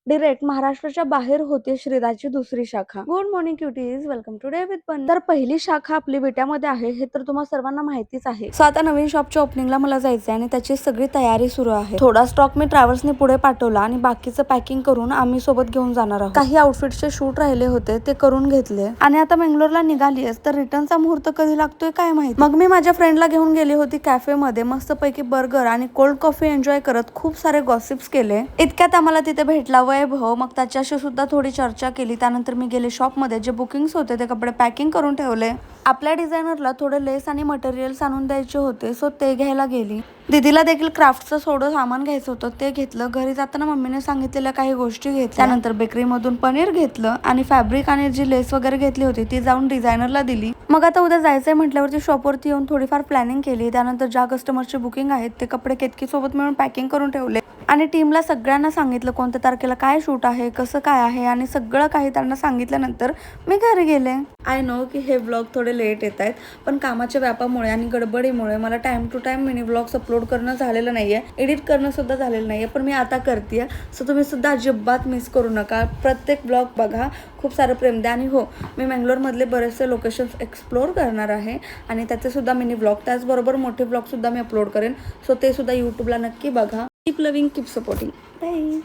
Direct महाराष्ट्राच्या बाहेर होते श्रीदाची दुसरी शाखा. Good morning cuties, welcome today with बन. तर पहिली शाखा आपली विट्यामध्ये आहे हे तर तुम्हाला सर्वांना माहितीच आहे. सो आता नवीन शॉपच्या ओपनिंगला मला जायचंय आणि त्याची सगळी तयारी सुरू आहे. थोडा स्टॉक मी ट्रॅव्हल्सने पुढे पाठवला आणि बाकीचं पॅकिंग करून आम्ही सोबत घेऊन जाणार आहोत. काही आउटफिटचे शूट राहिले होते ते करून घेतले आणि आता बेंगलोरला निघालीस तर रिटर्नचा मुहूर्त कधी लागतोय काय माहिती. मग मी माझ्या फ्रेंडला घेऊन गेली होती कॅफे मध्ये. मस्त पैकी बर्गर आणि कोल्ड कॉफी एन्जॉय करत खूप सारे गॉसिप्स केले. इतक्यात आम्हाला तिथे भेटला वैभव. मग त्याच्याशी सुद्धा थोडी चर्चा केली. त्यानंतर मी गेले शॉपमध्ये. जे बुकिंग्स होते ते कपडे पॅकिंग करून ठेवले. आपल्या डिझायनरला थोडे लेस आणि मटेरियल्स आणून द्यायचे होते सो ते घ्यायला गेली. दीदीला देखील क्राफ्टचं थोडं सामान घ्यायचं होतं ते घेतलं. घरी जाताना मम्मीने सांगितलेल्या काही गोष्टी घेतल्या. त्यानंतर बेकरीमधून पनीर घेतलं आणि फॅब्रिक आणि जी लेस वगैरे घेतली होती ती जाऊन डिझायनरला दिली. मग आता उद्या जायचंय म्हटल्यावरती शॉपवरती येऊन थोडीफार प्लॅनिंग केली. त्यानंतर ज्या कस्टमरची बुकिंग आहेत ते कपडे केतकी सोबत मिळून पॅकिंग करून ठेवले आणि टीमला सगळ्यांना सांगितलं कोणत्या तारखेला काय शूट आहे, कसं काय आहे आणि सगळं काही त्यांना सांगितल्यानंतर मी घरी गेले. आय नो की हे व्लॉग थोडे लेट येत आहेत, पण कामाच्या व्यापामुळे आणि गडबडीमुळे मला time to time mini vlogs upload करणं झालेलं नाहीये, एडिट करणं सुद्धा झालेलं नाहीये, पण मी आता करते. सो तुम्ही सुद्धा अजिबात मिस करू नका. प्रत्येक ब्लॉग बघा, खूप सारं प्रेम द्या. आणि हो, मी बेंगलोरमधले बरेचसे लोकेशन्स एक्सप्लोर करणार आहे आणि त्याचे सुद्धा मिनी व्लॉग, त्याचबरोबर मोठे व्लॉग सुद्धा मी अपलोड करेन. सो ते सुद्धा यूट्यूबला नक्की बघा. Keep loving, keep supporting. Bye.